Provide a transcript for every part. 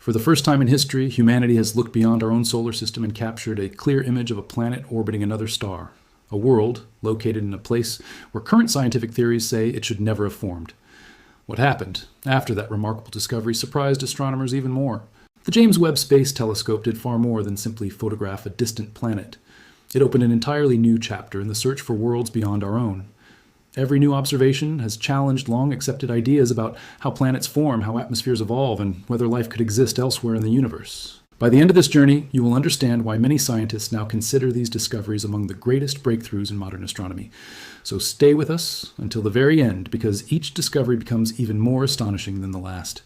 For the first time in history, humanity has looked beyond our own solar system and captured a clear image of a planet orbiting another star, a world located in a place where current scientific theories say it should never have formed. What happened after that remarkable discovery surprised astronomers even more. The James Webb Space Telescope did far more than simply photograph a distant planet. It opened an entirely new chapter in the search for worlds beyond our own. Every new observation has challenged long-accepted ideas about how planets form, how atmospheres evolve, and whether life could exist elsewhere in the universe. By the end of this journey, you will understand why many scientists now consider these discoveries among the greatest breakthroughs in modern astronomy. So stay with us until the very end, because each discovery becomes even more astonishing than the last.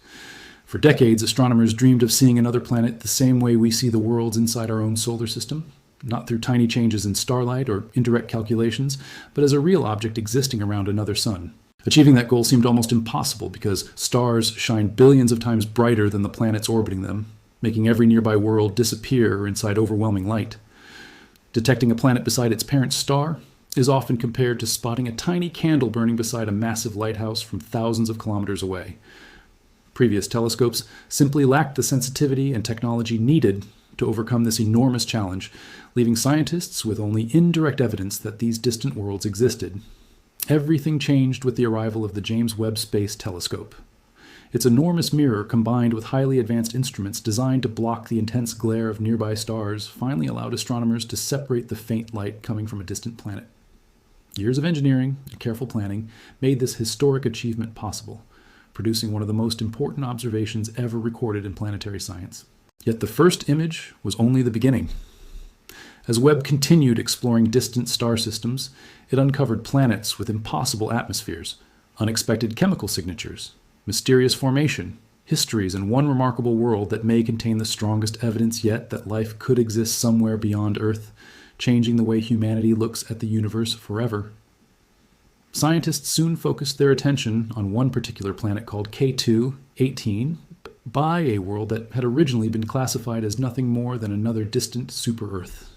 For decades, astronomers dreamed of seeing another planet the same way we see the worlds inside our own solar system. Not through tiny changes in starlight or indirect calculations, but as a real object existing around another sun. Achieving that goal seemed almost impossible because stars shine billions of times brighter than the planets orbiting them, making every nearby world disappear inside overwhelming light. Detecting a planet beside its parent star is often compared to spotting a tiny candle burning beside a massive lighthouse from thousands of kilometers away. Previous telescopes simply lacked the sensitivity and technology needed to overcome this enormous challenge, leaving scientists with only indirect evidence that these distant worlds existed. Everything changed with the arrival of the James Webb Space Telescope. Its enormous mirror, combined with highly advanced instruments designed to block the intense glare of nearby stars, finally allowed astronomers to separate the faint light coming from a distant planet. Years of engineering and careful planning made this historic achievement possible, producing one of the most important observations ever recorded in planetary science. Yet the first image was only the beginning. As Webb continued exploring distant star systems, it uncovered planets with impossible atmospheres, unexpected chemical signatures, mysterious formation, histories, and one remarkable world that may contain the strongest evidence yet that life could exist somewhere beyond Earth, changing the way humanity looks at the universe forever. Scientists soon focused their attention on one particular planet called K2-18, by a world that had originally been classified as nothing more than another distant super-Earth.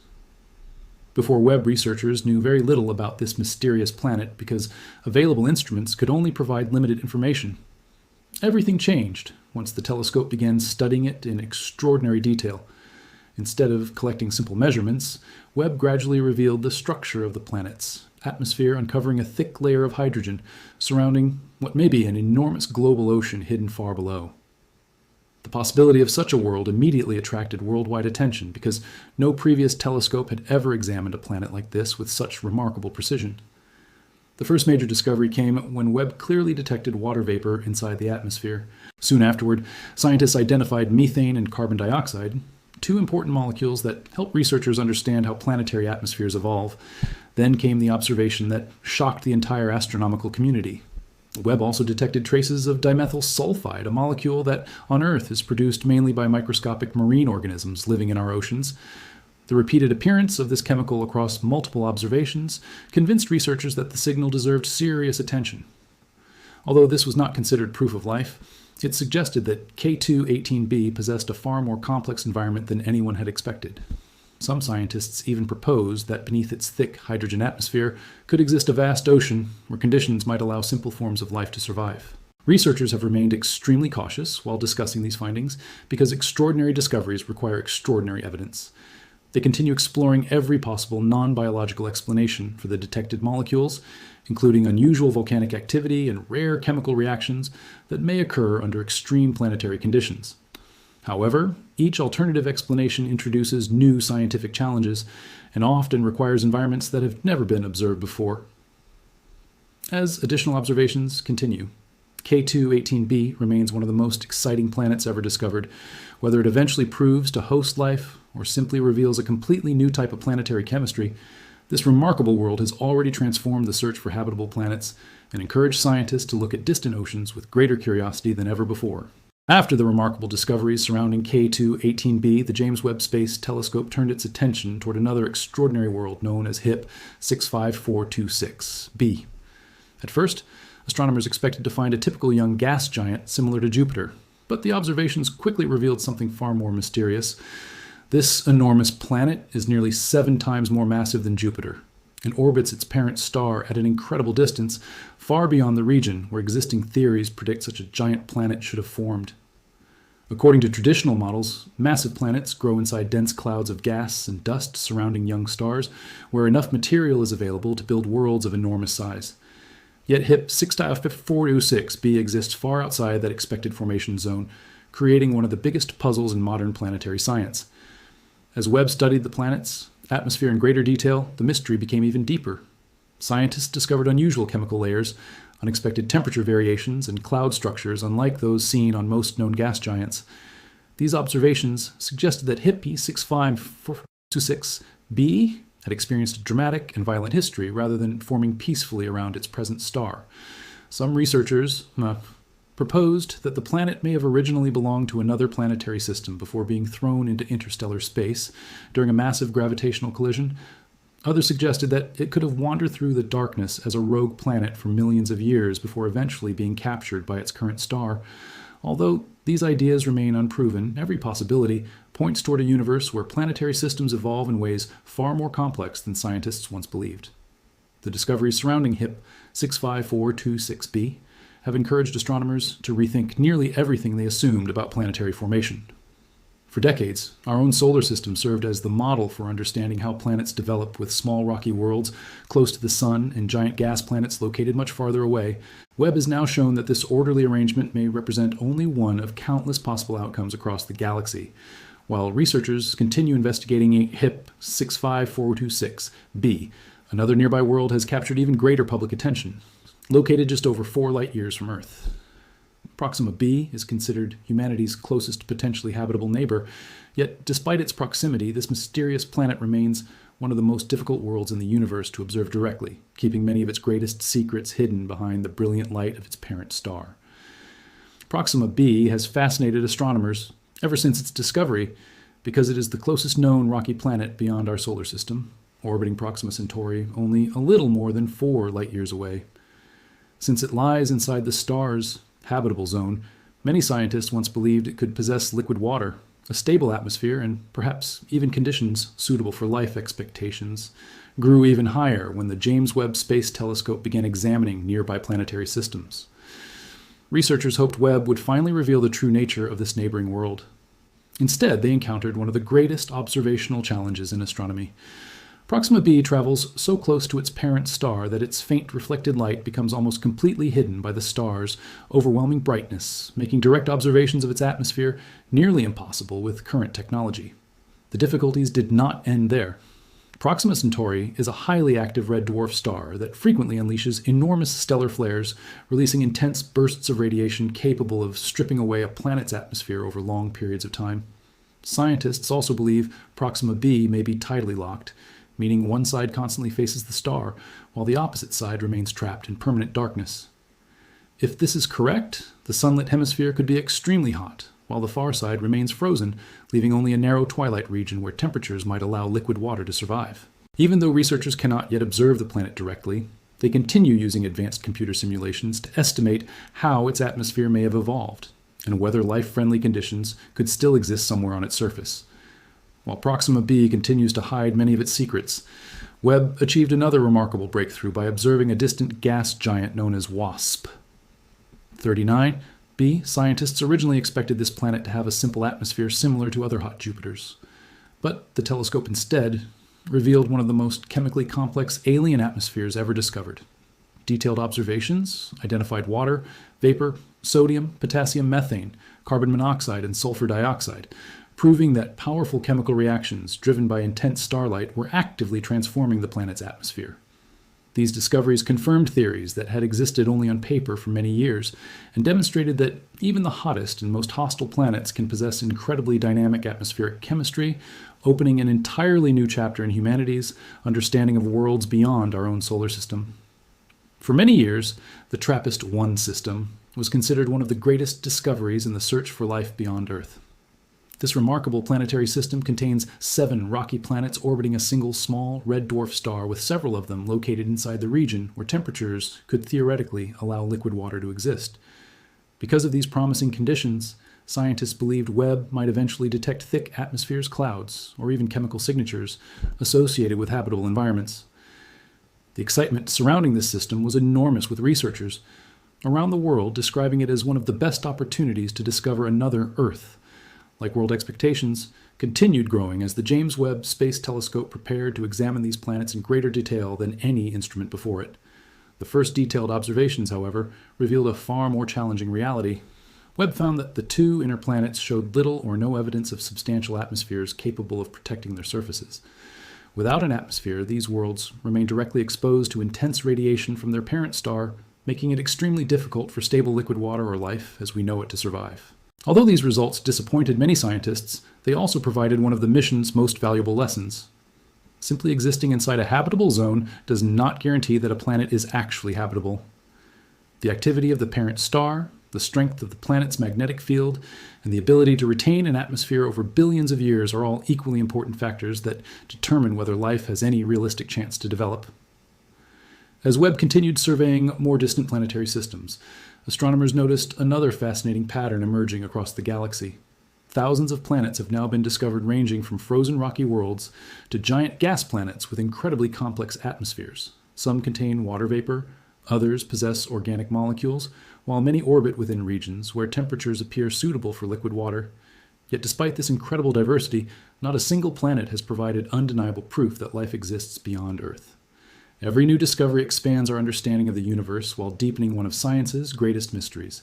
Before Webb, researchers knew very little about this mysterious planet because available instruments could only provide limited information. Everything changed once the telescope began studying it in extraordinary detail. Instead of collecting simple measurements, Webb gradually revealed the structure of the planet's atmosphere, uncovering a thick layer of hydrogen surrounding what may be an enormous global ocean hidden far below. The possibility of such a world immediately attracted worldwide attention because no previous telescope had ever examined a planet like this with such remarkable precision. The first major discovery came when Webb clearly detected water vapor inside the atmosphere. Soon afterward, scientists identified methane and carbon dioxide, two important molecules that help researchers understand how planetary atmospheres evolve. Then came the observation that shocked the entire astronomical community. Webb also detected traces of dimethyl sulfide, a molecule that on Earth is produced mainly by microscopic marine organisms living in our oceans. The repeated appearance of this chemical across multiple observations convinced researchers that the signal deserved serious attention. Although this was not considered proof of life, it suggested that K2-18b possessed a far more complex environment than anyone had expected. Some scientists even proposed that beneath its thick hydrogen atmosphere could exist a vast ocean where conditions might allow simple forms of life to survive. Researchers have remained extremely cautious while discussing these findings because extraordinary discoveries require extraordinary evidence. They continue exploring every possible non-biological explanation for the detected molecules, including unusual volcanic activity and rare chemical reactions that may occur under extreme planetary conditions. However, each alternative explanation introduces new scientific challenges and often requires environments that have never been observed before. As additional observations continue, K2-18b remains one of the most exciting planets ever discovered. Whether it eventually proves to host life or simply reveals a completely new type of planetary chemistry, this remarkable world has already transformed the search for habitable planets and encouraged scientists to look at distant oceans with greater curiosity than ever before. After the remarkable discoveries surrounding K2-18b, the James Webb Space Telescope turned its attention toward another extraordinary world known as HIP 65426b. At first, astronomers expected to find a typical young gas giant similar to Jupiter, but the observations quickly revealed something far more mysterious. This enormous planet is nearly 7 times more massive than Jupiter and orbits its parent star at an incredible distance, far beyond the region where existing theories predict such a giant planet should have formed. According to traditional models, massive planets grow inside dense clouds of gas and dust surrounding young stars, where enough material is available to build worlds of enormous size. Yet HIP 6.426b exists far outside that expected formation zone, creating one of the biggest puzzles in modern planetary science. As Webb studied the planet's atmosphere in greater detail, the mystery became even deeper. Scientists discovered unusual chemical layers, unexpected temperature variations, and cloud structures unlike those seen on most known gas giants. These observations suggested that HIP 6.426b had experienced a dramatic and violent history rather than forming peacefully around its present star. Some researchers proposed that the planet may have originally belonged to another planetary system before being thrown into interstellar space during a massive gravitational collision. Others suggested that it could have wandered through the darkness as a rogue planet for millions of years before eventually being captured by its current star. Although these ideas remain unproven, every possibility points toward a universe where planetary systems evolve in ways far more complex than scientists once believed. The discoveries surrounding HIP 65426b have encouraged astronomers to rethink nearly everything they assumed about planetary formation. For decades, our own solar system served as the model for understanding how planets develop, with small rocky worlds close to the sun and giant gas planets located much farther away. Webb has now shown that this orderly arrangement may represent only one of countless possible outcomes across the galaxy. While researchers continue investigating HIP 65426b, another nearby world has captured even greater public attention, located just over 4 light-years from Earth. Proxima b is considered humanity's closest potentially habitable neighbor, yet despite its proximity, this mysterious planet remains one of the most difficult worlds in the universe to observe directly, keeping many of its greatest secrets hidden behind the brilliant light of its parent star. Proxima b has fascinated astronomers ever since its discovery because it is the closest known rocky planet beyond our solar system, orbiting Proxima Centauri only a little more than 4 light-years away. Since it lies inside the star's habitable zone, many scientists once believed it could possess liquid water, a stable atmosphere, and perhaps even conditions suitable for life. Expectations grew even higher when the James Webb Space Telescope began examining nearby planetary systems. Researchers hoped Webb would finally reveal the true nature of this neighboring world. Instead, they encountered one of the greatest observational challenges in astronomy. Proxima b travels so close to its parent star that its faint reflected light becomes almost completely hidden by the star's overwhelming brightness, making direct observations of its atmosphere nearly impossible with current technology. The difficulties did not end there. Proxima Centauri is a highly active red dwarf star that frequently unleashes enormous stellar flares, releasing intense bursts of radiation capable of stripping away a planet's atmosphere over long periods of time. Scientists also believe Proxima b may be tidally locked, meaning one side constantly faces the star, while the opposite side remains trapped in permanent darkness. If this is correct, the sunlit hemisphere could be extremely hot, while the far side remains frozen, leaving only a narrow twilight region where temperatures might allow liquid water to survive. Even though researchers cannot yet observe the planet directly, they continue using advanced computer simulations to estimate how its atmosphere may have evolved, and whether life-friendly conditions could still exist somewhere on its surface. While Proxima b continues to hide many of its secrets, Webb achieved another remarkable breakthrough by observing a distant gas giant known as WASP. 39b, scientists originally expected this planet to have a simple atmosphere similar to other hot Jupiters. But the telescope instead revealed one of the most chemically complex alien atmospheres ever discovered. Detailed observations identified water, vapor, sodium, potassium methane, carbon monoxide, and sulfur dioxide, proving that powerful chemical reactions driven by intense starlight were actively transforming the planet's atmosphere. These discoveries confirmed theories that had existed only on paper for many years, and demonstrated that even the hottest and most hostile planets can possess incredibly dynamic atmospheric chemistry, opening an entirely new chapter in humanity's understanding of worlds beyond our own solar system. For many years, the TRAPPIST-1 system was considered one of the greatest discoveries in the search for life beyond Earth. This remarkable planetary system contains 7 rocky planets orbiting a single small red dwarf star, with several of them located inside the region where temperatures could theoretically allow liquid water to exist. Because of these promising conditions, scientists believed Webb might eventually detect thick atmospheres, clouds, or even chemical signatures associated with habitable environments. The excitement surrounding this system was enormous, with researchers around the world describing it as one of the best opportunities to discover another Earth, like world expectations, continued growing as the James Webb Space Telescope prepared to examine these planets in greater detail than any instrument before it. The first detailed observations, however, revealed a far more challenging reality. Webb found that the two inner planets showed little or no evidence of substantial atmospheres capable of protecting their surfaces. Without an atmosphere, these worlds remain directly exposed to intense radiation from their parent star, making it extremely difficult for stable liquid water or life as we know it to survive. Although these results disappointed many scientists, they also provided one of the mission's most valuable lessons. Simply existing inside a habitable zone does not guarantee that a planet is actually habitable. The activity of the parent star, the strength of the planet's magnetic field, and the ability to retain an atmosphere over billions of years are all equally important factors that determine whether life has any realistic chance to develop. As Webb continued surveying more distant planetary systems, astronomers noticed another fascinating pattern emerging across the galaxy. Thousands of planets have now been discovered ranging from frozen rocky worlds to giant gas planets with incredibly complex atmospheres. Some contain water vapor, others possess organic molecules, while many orbit within regions where temperatures appear suitable for liquid water. Yet despite this incredible diversity, not a single planet has provided undeniable proof that life exists beyond Earth. Every new discovery expands our understanding of the universe while deepening one of science's greatest mysteries.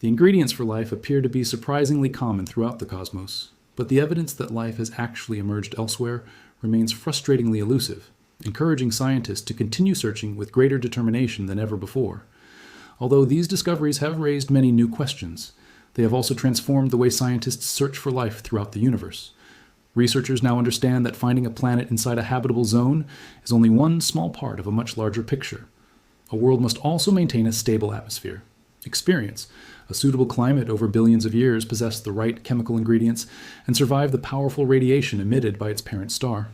The ingredients for life appear to be surprisingly common throughout the cosmos, but the evidence that life has actually emerged elsewhere remains frustratingly elusive, encouraging scientists to continue searching with greater determination than ever before. Although these discoveries have raised many new questions, they have also transformed the way scientists search for life throughout the universe. Researchers now understand that finding a planet inside a habitable zone is only one small part of a much larger picture. A world must also maintain a stable atmosphere, experience a suitable climate over billions of years, possess the right chemical ingredients, and survive the powerful radiation emitted by its parent star.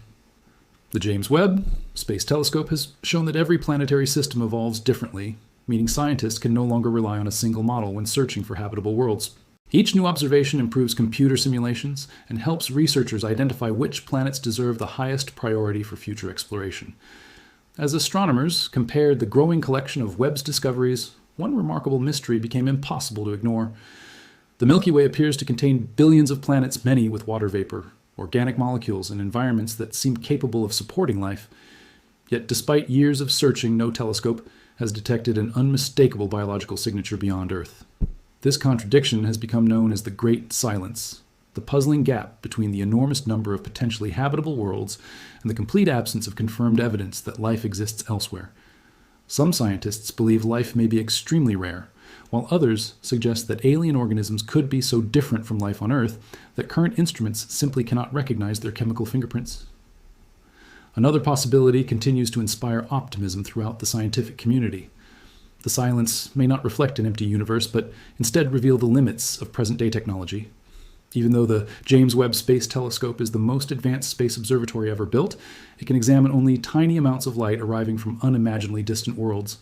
The James Webb Space Telescope has shown that every planetary system evolves differently, meaning scientists can no longer rely on a single model when searching for habitable worlds. Each new observation improves computer simulations and helps researchers identify which planets deserve the highest priority for future exploration. As astronomers compared the growing collection of Webb's discoveries, one remarkable mystery became impossible to ignore. The Milky Way appears to contain billions of planets, many with water vapor, organic molecules, and environments that seem capable of supporting life. Yet despite years of searching, no telescope has detected an unmistakable biological signature beyond Earth. This contradiction has become known as the Great Silence, the puzzling gap between the enormous number of potentially habitable worlds and the complete absence of confirmed evidence that life exists elsewhere. Some scientists believe life may be extremely rare, while others suggest that alien organisms could be so different from life on Earth that current instruments simply cannot recognize their chemical fingerprints. Another possibility continues to inspire optimism throughout the scientific community. The silence may not reflect an empty universe, but instead reveal the limits of present-day technology. Even though the James Webb Space Telescope is the most advanced space observatory ever built, it can examine only tiny amounts of light arriving from unimaginably distant worlds.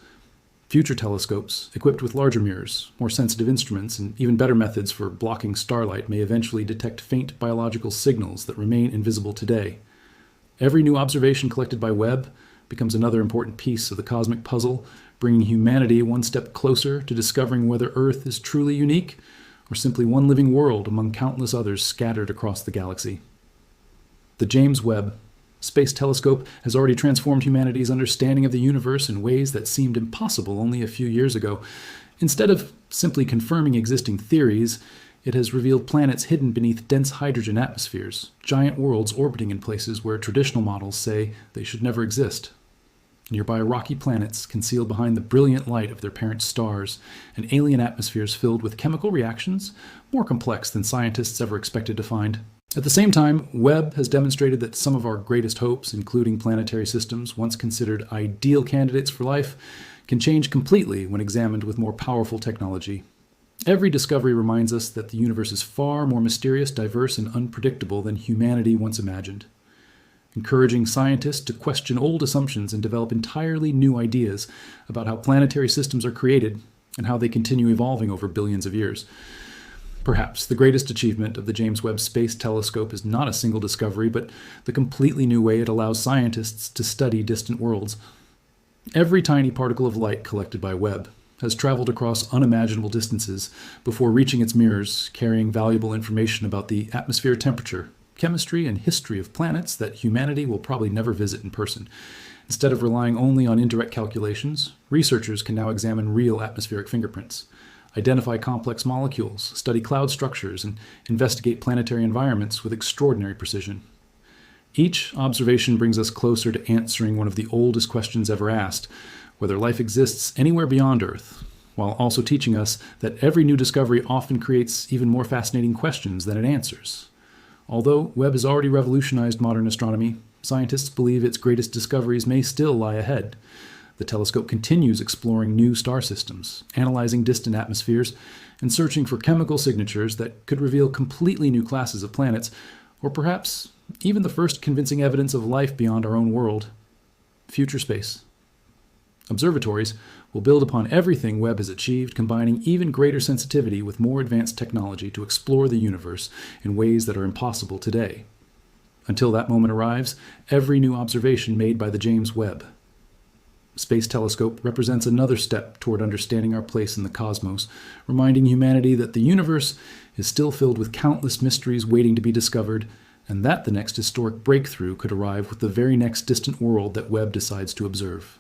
Future telescopes, equipped with larger mirrors, more sensitive instruments, and even better methods for blocking starlight, may eventually detect faint biological signals that remain invisible today. Every new observation collected by Webb becomes another important piece of the cosmic puzzle, bringing humanity one step closer to discovering whether Earth is truly unique or simply one living world among countless others scattered across the galaxy. The James Webb Space Telescope has already transformed humanity's understanding of the universe in ways that seemed impossible only a few years ago. Instead of simply confirming existing theories, it has revealed planets hidden beneath dense hydrogen atmospheres, giant worlds orbiting in places where traditional models say they should never exist. Nearby rocky planets concealed behind the brilliant light of their parent stars, and alien atmospheres filled with chemical reactions more complex than scientists ever expected to find. At the same time, Webb has demonstrated that some of our greatest hopes, including planetary systems once considered ideal candidates for life, can change completely when examined with more powerful technology. Every discovery reminds us that the universe is far more mysterious, diverse, and unpredictable than humanity once imagined. Encouraging scientists to question old assumptions and develop entirely new ideas about how planetary systems are created and how they continue evolving over billions of years. Perhaps the greatest achievement of the James Webb Space Telescope is not a single discovery, but the completely new way it allows scientists to study distant worlds. Every tiny particle of light collected by Webb, has traveled across unimaginable distances before reaching its mirrors, carrying valuable information about the atmosphere temperature, chemistry, and history of planets that humanity will probably never visit in person. Instead of relying only on indirect calculations, researchers can now examine real atmospheric fingerprints, identify complex molecules, study cloud structures, and investigate planetary environments with extraordinary precision. Each observation brings us closer to answering one of the oldest questions ever asked, whether life exists anywhere beyond Earth, while also teaching us that every new discovery often creates even more fascinating questions than it answers. Although Webb has already revolutionized modern astronomy, scientists believe its greatest discoveries may still lie ahead. The telescope continues exploring new star systems, analyzing distant atmospheres, and searching for chemical signatures that could reveal completely new classes of planets, or perhaps even the first convincing evidence of life beyond our own world. Future space. Observatories will build upon everything Webb has achieved, combining even greater sensitivity with more advanced technology to explore the universe in ways that are impossible today. Until that moment arrives, every new observation made by the James Webb Space Telescope represents another step toward understanding our place in the cosmos, reminding humanity that the universe is still filled with countless mysteries waiting to be discovered, and that the next historic breakthrough could arrive with the very next distant world that Webb decides to observe.